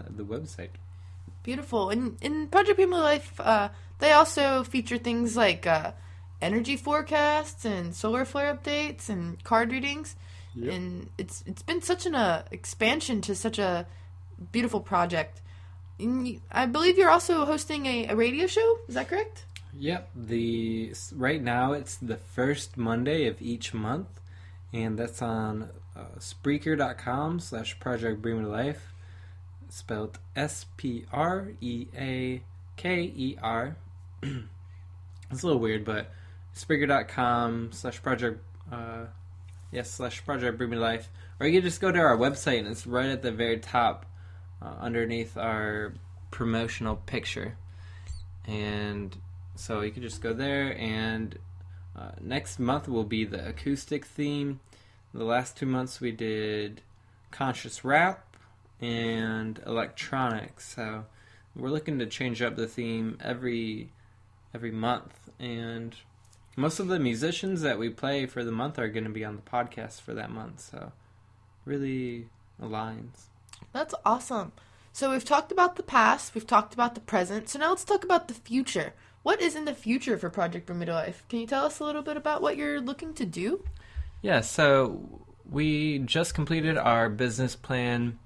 on the website. Beautiful. And in Project Bring Me to Life, they also feature things like energy forecasts and solar flare updates and card readings. Yep. And it's been such an expansion to such a beautiful project. And I believe you're also hosting a radio show. Is that correct? Yep. Right now it's the first Monday of each month, and that's on Spreaker.com/Project Bring Me to Life, spelled Spreaker. It's a little weird, but Spreaker.com/Project /Project Bring Me to Life, or you can just go to our website, and it's right at the very top, underneath our promotional picture, and so you can just go there. And next month will be the acoustic theme. The last 2 months we did conscious rap and electronics, so we're looking to change up the theme every month, and most of the musicians that we play for the month are going to be on the podcast for that month, so really aligns. That's awesome. So we've talked about the past, we've talked about the present, so now let's talk about the future. What is in the future for Project Bring Me to Life? Can you tell us a little bit about what you're looking to do? Yeah, so we just completed our business plan.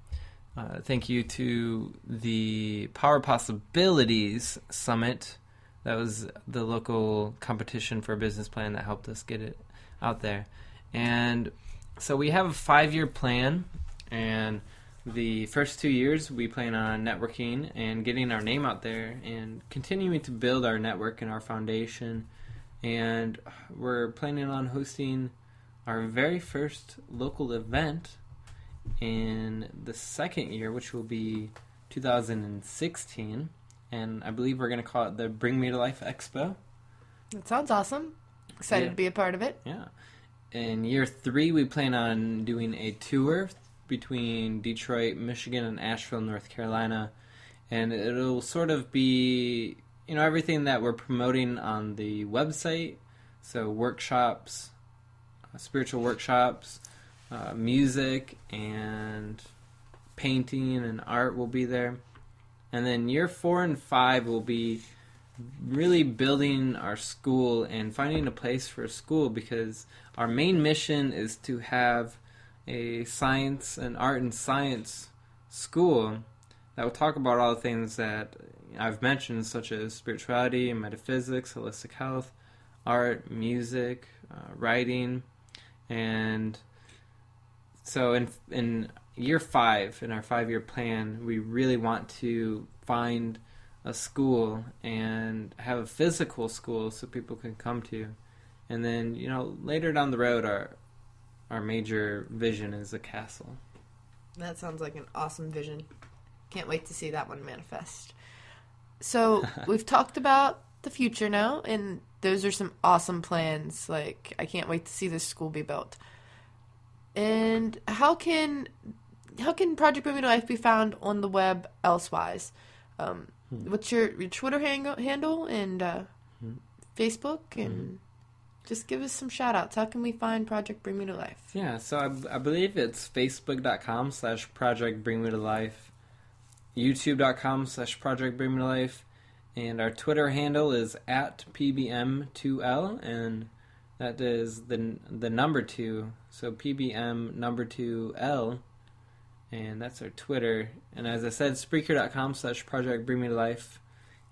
Thank you to the Power Possibilities Summit. That was the local competition for a business plan that helped us get it out there. And so we have a 5-year plan, and the first 2 years we plan on networking and getting our name out there and continuing to build our network and our foundation. And we're planning on hosting our very first local event in the second year, which will be 2016. And I believe we're going to call it the Bring Me to Life Expo. That sounds awesome. Excited to be a part of it. Yeah. In year 3, we plan on doing a tour between Detroit, Michigan, and Asheville, North Carolina. And it'll sort of be, everything that we're promoting on the website. So workshops, spiritual workshops, music, and painting and art will be there. And then year 4 and 5 will be really building our school and finding a place for a school, because our main mission is to have a science and art and science school that will talk about all the things that I've mentioned, such as spirituality and metaphysics, holistic health, art, music, writing. And so in year 5, in our 5-year plan, we really want to find a school and have a physical school so people can come to. And then, later down the road, our major vision is a castle. That sounds like an awesome vision. Can't wait to see that one manifest. So we've talked about the future now, and those are some awesome plans. Like, I can't wait to see this school be built. And how can Project Bring Me to Life be found on the web elsewise? What's your Twitter handle and Facebook? And just give us some shout-outs. How can we find Project Bring Me to Life? Yeah, so I believe it's Facebook.com/Project Bring Me to Life, YouTube.com/Project Bring Me to Life, and our Twitter handle is @PBM2L, and that is the number 2, so PBM number 2L, and that's our Twitter. And as I said, Spreaker.com/Project Bring Me to Life,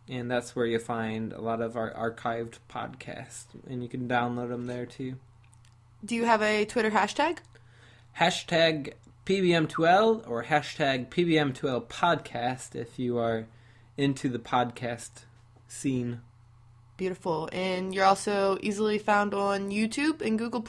and that's where you'll find a lot of our archived podcasts, and you can download them there too. Do you have a Twitter hashtag? Hashtag PBM2L or hashtag PBM2L podcast if you are into the podcast scene. Beautiful. And you're also easily found on YouTube and Google+?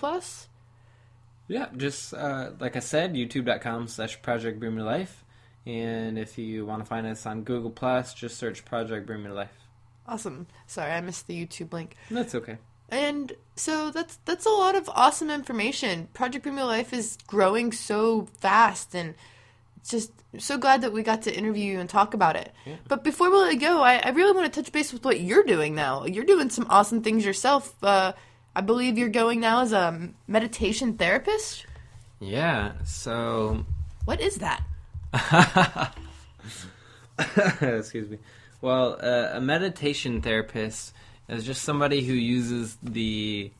Yeah, just like I said, youtube.com/Project Bring Me to Life. And if you want to find us on Google+, just search Project Bring Me to Life. Awesome. Sorry, I missed the YouTube link. That's okay. And so that's a lot of awesome information. Project Bring Me to Life is growing so fast, and just so glad that we got to interview you and talk about it. Yeah. But before we let it go, I really want to touch base with what you're doing now. You're doing some awesome things yourself. I believe you're going now as a meditation therapist? Yeah, so... What is that? Excuse me. Well, a meditation therapist is just somebody who uses the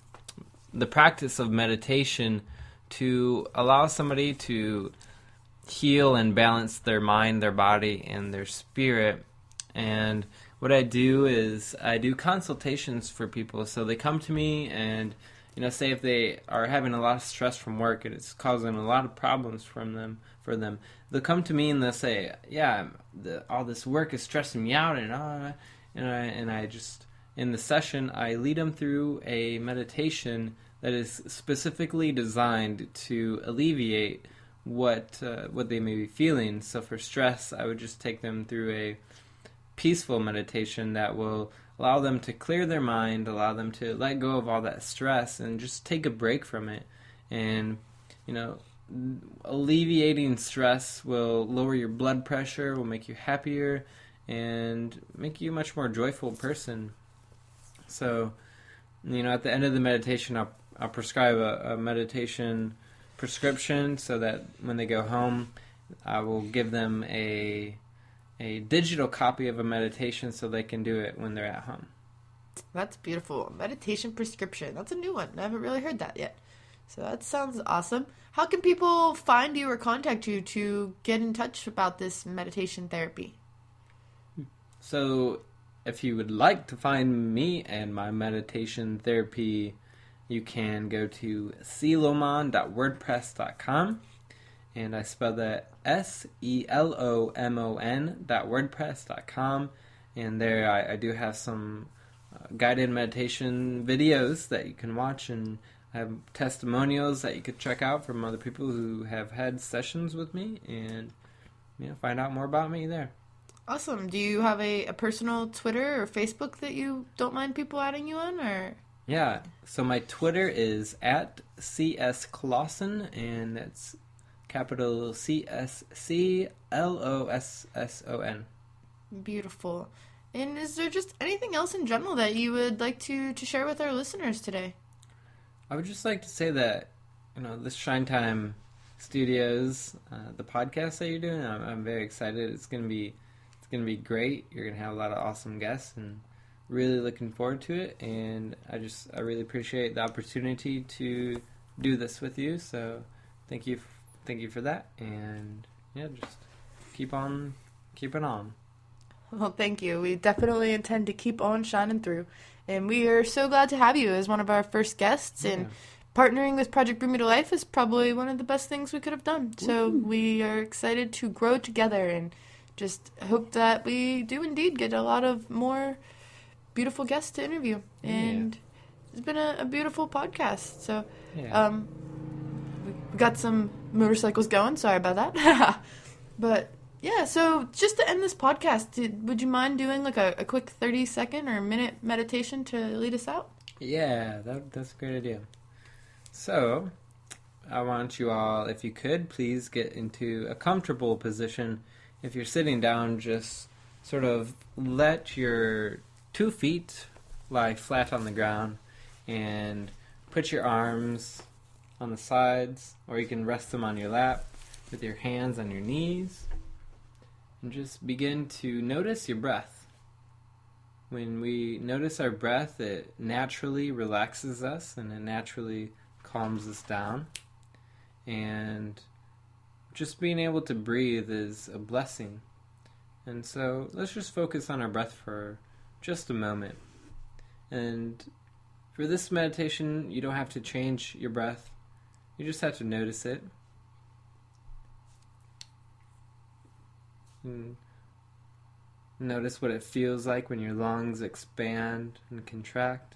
practice of meditation to allow somebody to heal and balance their mind, their body, and their spirit. And what I do is I do consultations for people. So they come to me and, say if they are having a lot of stress from work and it's causing a lot of problems for them, they'll come to me and they'll say, yeah, all this work is stressing me out, and I just, in the session, I lead them through a meditation that is specifically designed to alleviate what they may be feeling. So for stress, I would just take them through a peaceful meditation that will allow them to clear their mind, allow them to let go of all that stress and just take a break from it. And, alleviating stress will lower your blood pressure, will make you happier, and make you a much more joyful person. So, at the end of the meditation, I'll prescribe a meditation prescription so that when they go home, I will give them a digital copy of a meditation so they can do it when they're at home. That's beautiful. Meditation prescription. That's a new one. I haven't really heard that yet. So that sounds awesome. How can people find you or contact you to get in touch about this meditation therapy? So if you would like to find me and my meditation therapy, you can go to selomon.wordpress.com, and I spell that SELOMON.wordpress.com, and there I do have some guided meditation videos that you can watch, and I have testimonials that you could check out from other people who have had sessions with me, and find out more about me there. Awesome. Do you have a personal Twitter or Facebook that you don't mind people adding you on, or? Yeah, so my Twitter is at CS Closson, and that's capital CSCLOSSON. Beautiful. And is there just anything else in general that you would like to share with our listeners today? I would just like to say that, this Shine Time Studios, the podcast that you're doing, I'm very excited. It's gonna be great. You're gonna have a lot of awesome guests, and really looking forward to it. And I really appreciate the opportunity to do this with you. So thank you for that. And just keep on keeping on. Well, thank you. We definitely intend to keep on shining through. And we are so glad to have you as one of our first guests. Yeah. And partnering with Project Bring Me to Life is probably one of the best things we could have done. So we are excited to grow together and just hope that we do indeed get a lot of more beautiful guests to interview. And it's been a beautiful podcast. So we got some motorcycles going. Sorry about that. But yeah, so just to end this podcast, would you mind doing like a quick 30-second or minute meditation to lead us out? Yeah, that's a great idea. So, I want you all, if you could, please get into a comfortable position. If you're sitting down, just sort of let your 2 feet lie flat on the ground and put your arms on the sides, or you can rest them on your lap with your hands on your knees. And just begin to notice your breath. When we notice our breath, it naturally relaxes us and it naturally calms us down. And just being able to breathe is a blessing. And so let's just focus on our breath for just a moment. And for this meditation, you don't have to change your breath. You just have to notice it. And notice what it feels like when your lungs expand and contract.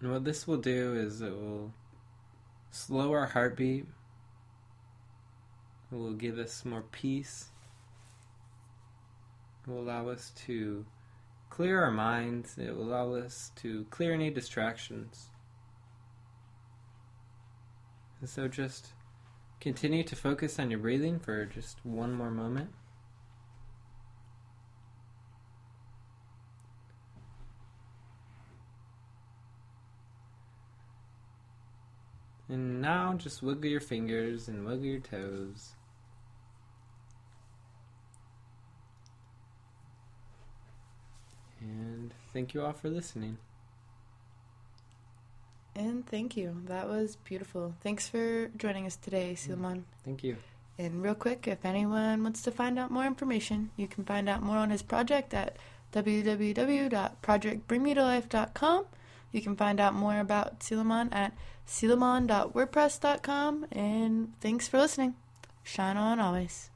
And what this will do is it will slow our heartbeat. It will give us more peace. It will allow us to clear our minds. It will allow us to clear any distractions. And so just continue to focus on your breathing for just one more moment. And now just wiggle your fingers and wiggle your toes. And thank you all for listening. And thank you. That was beautiful. Thanks for joining us today, Selomon. Thank you. And real quick, if anyone wants to find out more information, you can find out more on his project at www.projectbringmetolife.com. You can find out more about Selomon at selomon.wordpress.com. And thanks for listening. Shine on always.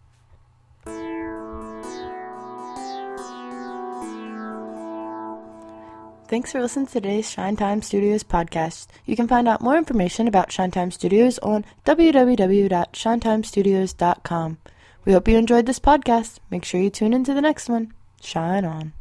Thanks for listening to today's Shine Time Studios podcast. You can find out more information about Shine Time Studios on www.shinetimestudios.com. We hope you enjoyed this podcast. Make sure you tune into the next one. Shine on.